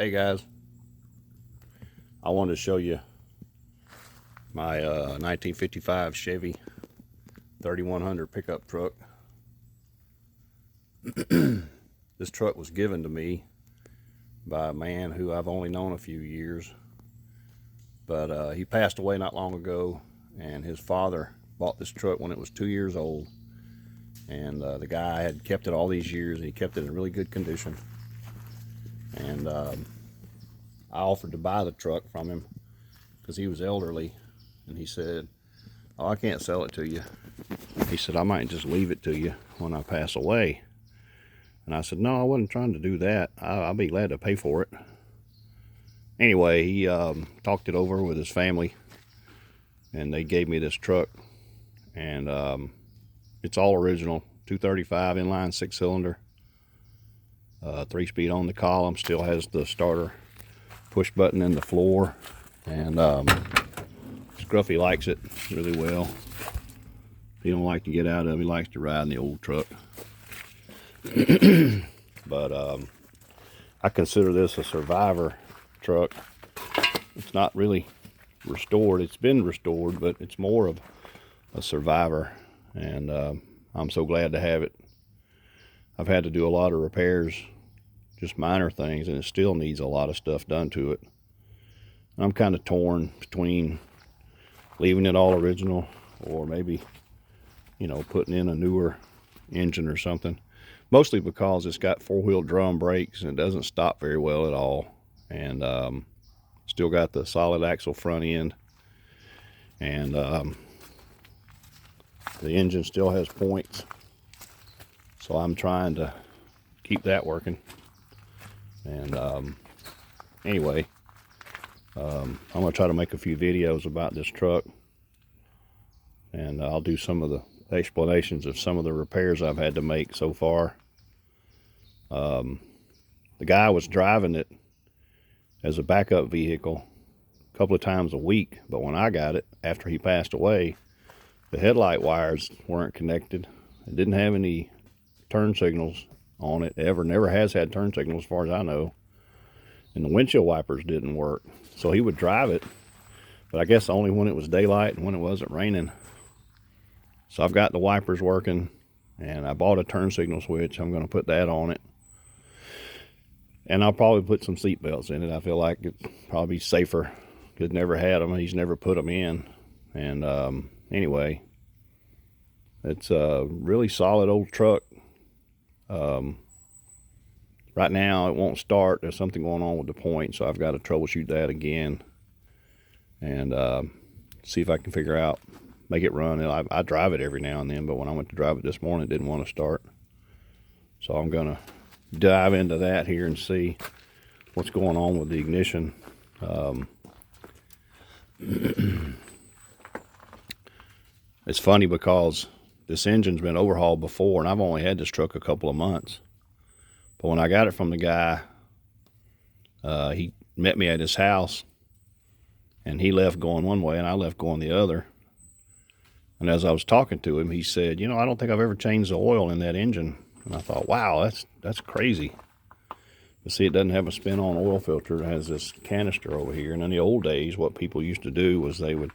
Hey guys, I wanted to show you my 1955 Chevy 3100 pickup truck. This truck was given to me by a man who I've only known a few years, but he passed away not long ago, and his father bought this truck when it was 2 years old, and the guy had kept it all these years, and he kept it in really good condition. And I offered to buy the truck from him because he was elderly, and he said, "Oh, I can't sell it to you." He said, "I might just leave it to you when I pass away." And I said, "No, I wasn't trying to do that. I'll be glad to pay for it." Anyway, he talked it over with his family, and they gave me this truck. And it's all original, 235 inline 6-cylinder, 3-speed on the column, still has the starter push button in the floor, and Scruffy likes it really well. He don't like to get out of it. He likes to ride in the old truck. But I consider this a survivor truck. It's not really restored. It's been restored, but it's more of a survivor, and I'm so glad to have it. I've had to do a lot of repairs, just minor things, and it still needs a lot of stuff done to it. I'm kind of torn between leaving it all original or maybe, putting in a newer engine or something. Mostly because it's got 4-wheel drum brakes and it doesn't stop very well at all. And still got the solid axle front end. And the engine still has points. So I'm trying to keep that working. And anyway, I'm going to try to make a few videos about this truck. And I'll do some of the explanations of some of the repairs I've had to make so far. The guy was driving it as a backup vehicle a couple of times a week, but when I got it, after he passed away, the headlight wires weren't connected. It didn't have any turn signals on it. Never has had turn signals as far as I know. And the windshield wipers didn't work. So he would drive it, but I guess only when it was daylight and when it wasn't raining. So I've got the wipers working, and I bought a turn signal switch. I'm going to put that on it. And I'll probably put some seat belts in it. I feel like it's probably safer. He's never had them. He's never put them in. And anyway, it's a really solid old truck. Right now it won't start. There's something going on with the point, so I've got to troubleshoot that again and see if I can figure out, make it run. I drive it every now and then, but when I went to drive it this morning, it didn't want to start. So I'm going to dive into that here and see what's going on with the ignition. It's funny because this engine's been overhauled before, and I've only had this truck a couple of months. But when I got it from the guy, he met me at his house, and he left going one way and I left going the other. And as I was talking to him, he said, "I don't think I've ever changed the oil in that engine." And I thought, wow, that's crazy. But see, it doesn't have a spin-on oil filter. It has this canister over here. And in the old days, what people used to do was they would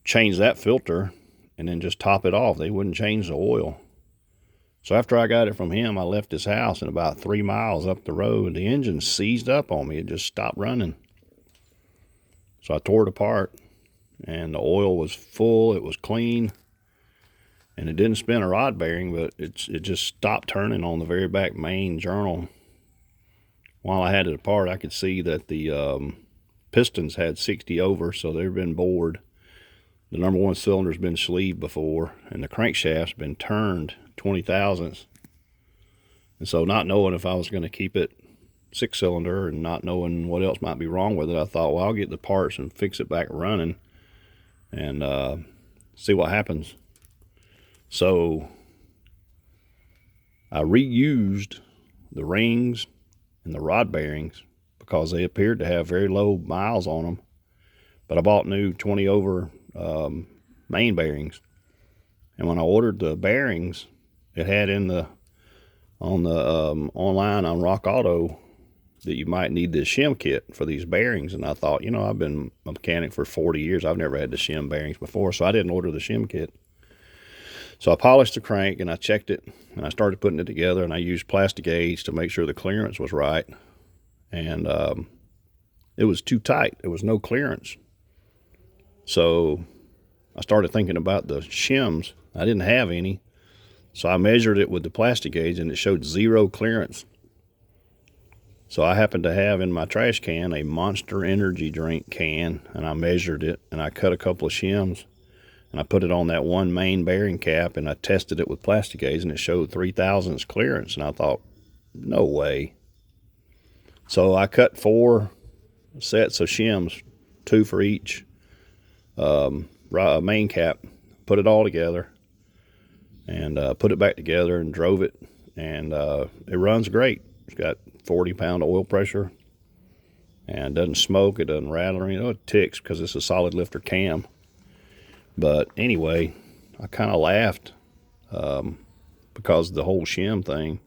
change that filter and then just top it off. They wouldn't change the oil. So after I got it from him, I left his house, and about 3 miles up the road, the engine seized up on me. It just stopped running. So I tore it apart, and the oil was full. It was clean. And it didn't spin a rod bearing, but it just stopped turning on the very back main journal. While I had it apart, I could see that the pistons had 60 over, so they've been bored. The number one cylinder's been sleeved before, and the crankshaft's been turned 20 thousandths. And so, not knowing if I was going to keep it 6-cylinder and not knowing what else might be wrong with it, I thought, well, I'll get the parts and fix it back running and see what happens. So I reused the rings and the rod bearings because they appeared to have very low miles on them. But I bought new 20 over main bearings. And when I ordered the bearings, it had online on Rock Auto, that you might need this shim kit for these bearings. And I thought, you know, I've been a mechanic for 40 years. I've never had to shim bearings before, so I didn't order the shim kit. So I polished the crank and I checked it and I started putting it together, and I used plastic gauge to make sure the clearance was right. And it was too tight. There was no clearance. So I started thinking about the shims. I didn't have any. So I measured it with the plastic gauge and it showed 0 clearance. So I happened to have in my trash can a Monster energy drink can, and I measured it and I cut a couple of shims and I put it on that one main bearing cap and I tested it with plastic gauge and it showed 3/1000ths clearance. And I thought, no way. So I cut 4 sets of shims, 2 for each main cap, put it all together, and put it back together and drove it, and it runs great. It's got 40-pound oil pressure and doesn't smoke, it doesn't rattle or anything. It ticks because it's a solid lifter cam. But anyway, I kind of laughed because of the whole shim thing,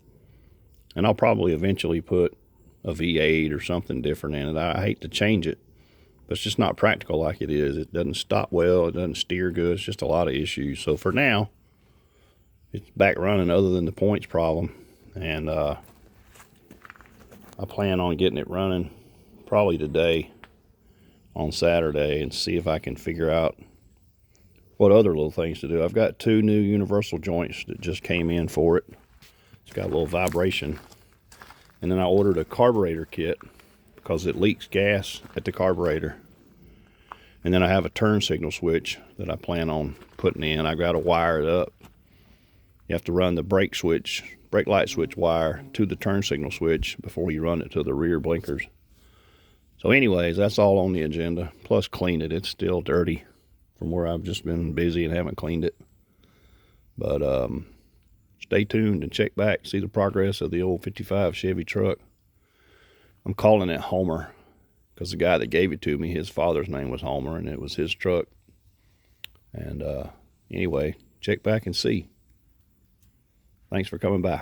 and I'll probably eventually put a V8 or something different in it. I hate to change it, but it's just not practical like it is. It doesn't stop well, it doesn't steer good, it's just a lot of issues. So for now, it's back running other than the points problem, and I plan on getting it running probably today on Saturday and see if I can figure out what other little things to do. I've got 2 new universal joints that just came in for it. It's got a little vibration. And then I ordered a carburetor kit because it leaks gas at the carburetor. And then I have a turn signal switch that I plan on putting in. I got to wire it up. You have to run the brake light switch wire to the turn signal switch before you run it to the rear blinkers. So anyways, that's all on the agenda. Plus clean it. It's still dirty from where I've just been busy and haven't cleaned it. But stay tuned and check back, see the progress of the old 55 Chevy truck. I'm calling it Homer because the guy that gave it to me, his father's name was Homer, and it was his truck. And anyway, check back and see. Thanks for coming by.